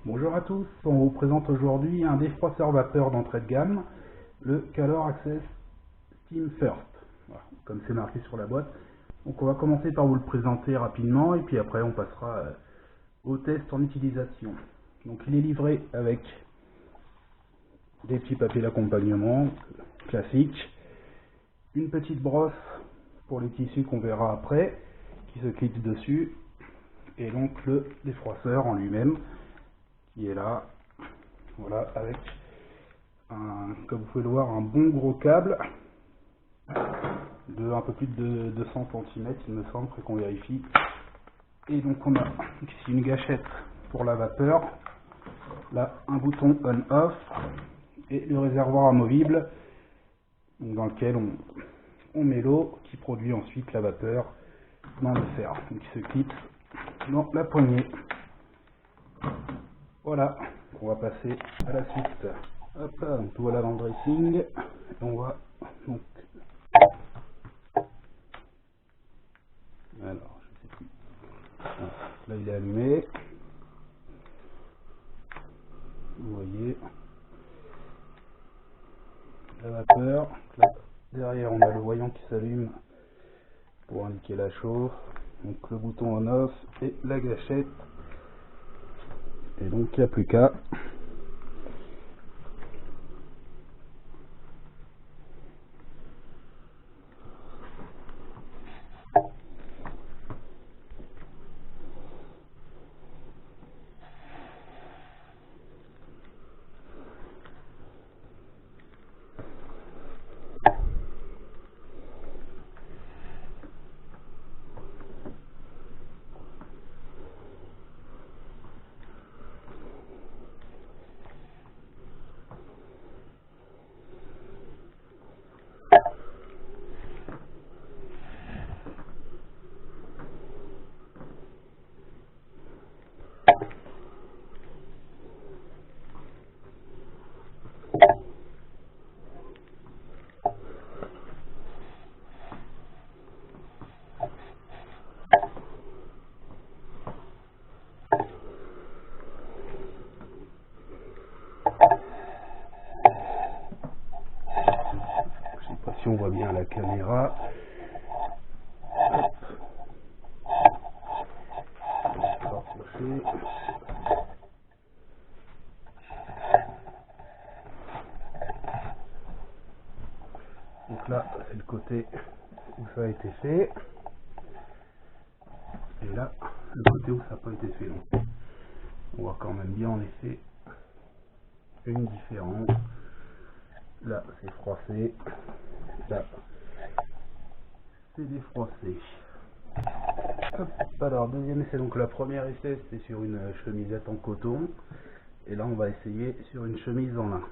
Bonjour à tous, on vous présente aujourd'hui un défroisseur vapeur d'entrée de gamme, le Calor Access Steam First, voilà, comme c'est marqué sur la boîte. Donc on va commencer par vous le présenter rapidement et puis après on passera au test en utilisation. Donc il est livré avec des petits papiers d'accompagnement classiques, une petite brosse pour les tissus qu'on verra après, qui se clipse dessus, et donc le défroisseur en lui-même qui est là, voilà, avec comme vous pouvez le voir, un bon gros câble de un peu plus de 200 cm il me semble, après qu'on vérifie. Et donc on a ici une gâchette pour la vapeur, là un bouton on-off et le réservoir amovible dans lequel on met l'eau qui produit ensuite la vapeur dans le fer, donc il se clipse dans la poignée. Voilà, on va passer à la suite. Hop là, donc voilà dans le dressing. Et on va donc. Alors, je sais plus. Là il est allumé. Vous voyez la vapeur. Là, derrière on a le voyant qui s'allume pour indiquer la chauffe. Donc le bouton on off et la gâchette. Et donc il n'y a plus qu'à si on voit bien à la caméra. Donc là, c'est le côté où ça a été fait. Et là, le côté où ça n'a pas été fait. Donc, on voit quand même bien en effet une différence. Là, c'est froissé. Là, c'est défroissé. Hop, alors, deuxième essai. Donc, la première essai, c'était sur une chemisette en coton. Et là, on va essayer sur une chemise en lin.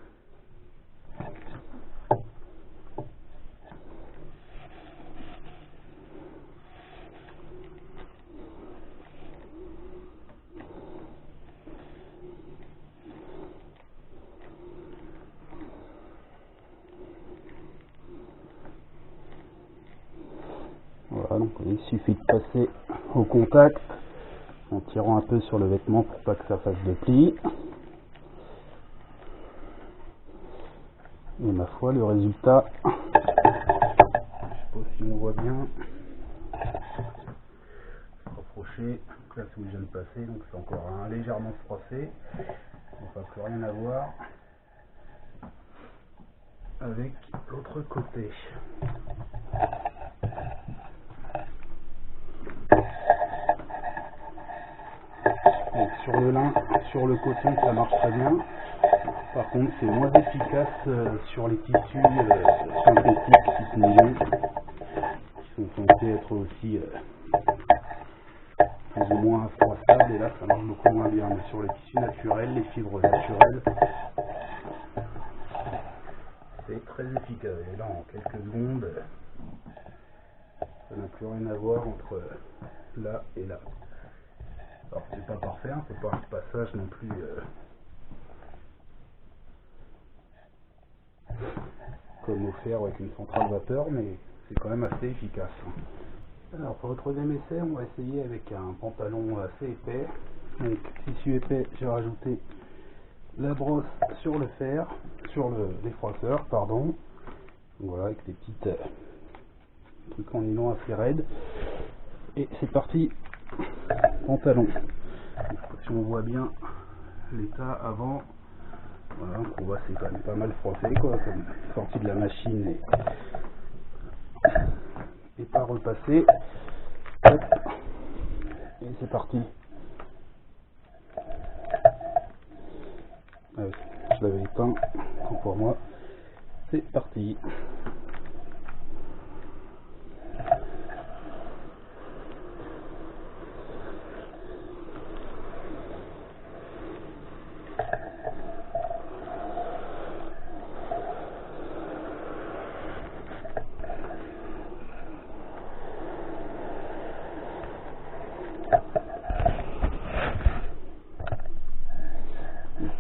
Voilà, donc il suffit de passer au contact en tirant un peu sur le vêtement pour pas que ça fasse de plis. Et ma foi, le résultat, je sais pas si on voit bien, rapprocher, là c'est où je viens de passer, donc c'est encore légèrement froissé, donc ça n'a plus rien à voir avec l'autre côté. Donc sur le lin, sur le coton, ça marche très bien. Par contre, c'est moins efficace sur les tissus synthétiques qui sont censés être aussi plus ou moins froissables. Et là, ça marche beaucoup moins bien. Mais sur les tissus naturels, les fibres naturelles, c'est très efficace. Et là, en quelques secondes, ça n'a plus rien à voir entre là et là. Alors, c'est pas parfait, hein, c'est pas un passage non plus comme au fer avec une centrale vapeur, mais c'est quand même assez efficace. Alors pour le troisième essai, on va essayer avec un pantalon assez épais, Donc tissu épais, j'ai rajouté la brosse sur le fer, sur le défroisseur, pardon. Donc voilà, avec des petites trucs en nylon assez raides. Et c'est parti, pantalon. Si on voit bien l'état avant, voilà, on voit c'est quand même pas mal froissé quoi, comme sorti de la machine et pas repassé. Hop. Et c'est parti. Ah oui, je l'avais éteint, donc pour moi c'est parti.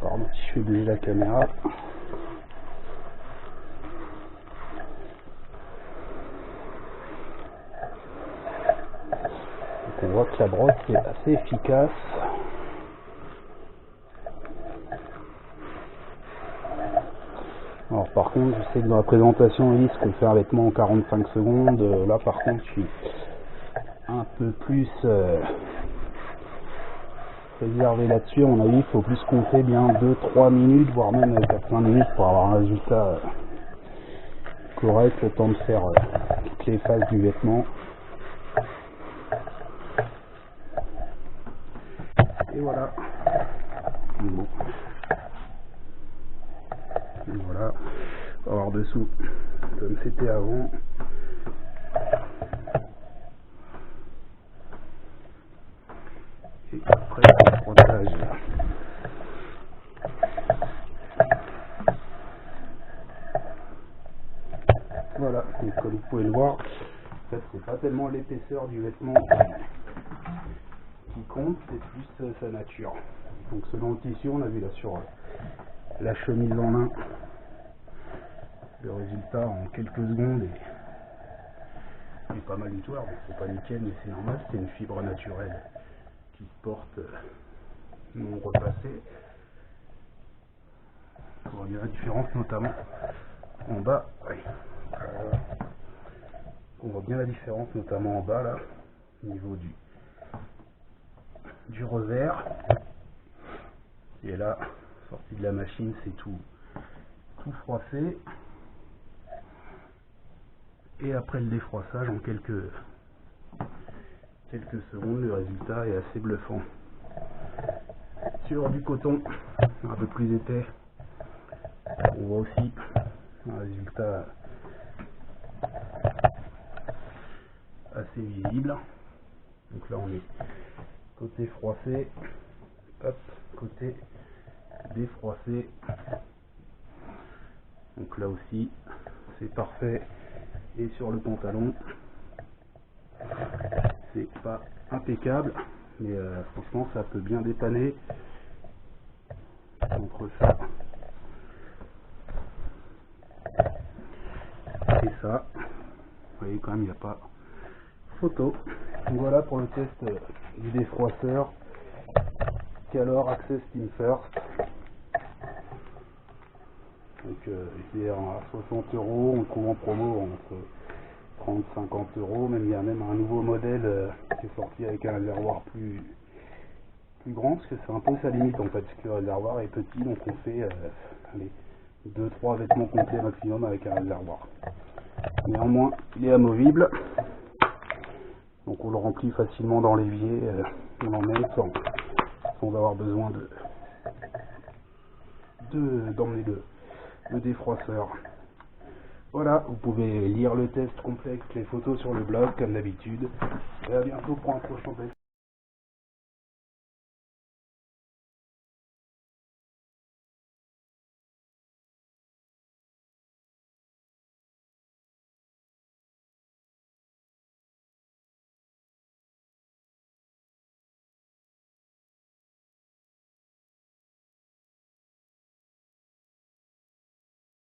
Pardon si je fais bouger la caméra. Donc on voit que la brosse est assez efficace. Alors par contre, je sais que dans la présentation, il dit qu'on fait un vêtement en 45 secondes. Là par contre, je suis un peu plus réservé là-dessus. À mon avis, il faut plus compter bien 2-3 minutes, voire même 4-5 minutes pour avoir un résultat correct, le temps de faire toutes les phases du vêtement. Et voilà. Bon. Et voilà. On va voir dessous comme c'était avant. Et après le frottage. Voilà, donc comme vous pouvez le voir, en fait c'est pas tellement l'épaisseur du vêtement qui compte, c'est plus sa nature. Donc selon le tissu, on a vu là sur la chemise en lin, le résultat en quelques secondes est pas mal du tout. Alors c'est pas nickel mais c'est normal, c'est une fibre naturelle qui se porte non repassée. On voit bien la différence notamment en bas. Oui. On voit bien la différence notamment en bas là, au niveau du revers. Et là, sorti de la machine, c'est tout froissé. Et après le défroissage, en quelques secondes, le résultat est assez bluffant. Sur du coton un peu plus épais, on voit aussi un résultat assez visible. Donc là on est côté froissé, hop, côté défroissé. Donc là aussi c'est parfait. Et sur le pantalon, c'est pas impeccable, mais franchement ça peut bien dépanner entre ça et ça. Vous voyez quand même il n'y a pas photo. Donc voilà pour le test du défroisseur Calor Access Steam First. Donc il est à 60 €, on le trouve en promo entre 30-50 €, même il y a même un nouveau modèle qui est sorti avec un réservoir plus grand, parce que c'est un peu sa limite en fait, parce que le réservoir est petit, donc on fait 2-3 vêtements complets maximum avec un réservoir. Néanmoins il est amovible, donc on le remplit facilement dans l'évier, on en met sans avoir besoin d'emmener le défroisseur. Voilà, vous pouvez lire le test complet avec les photos sur le blog comme d'habitude. Et à bientôt pour un prochain test.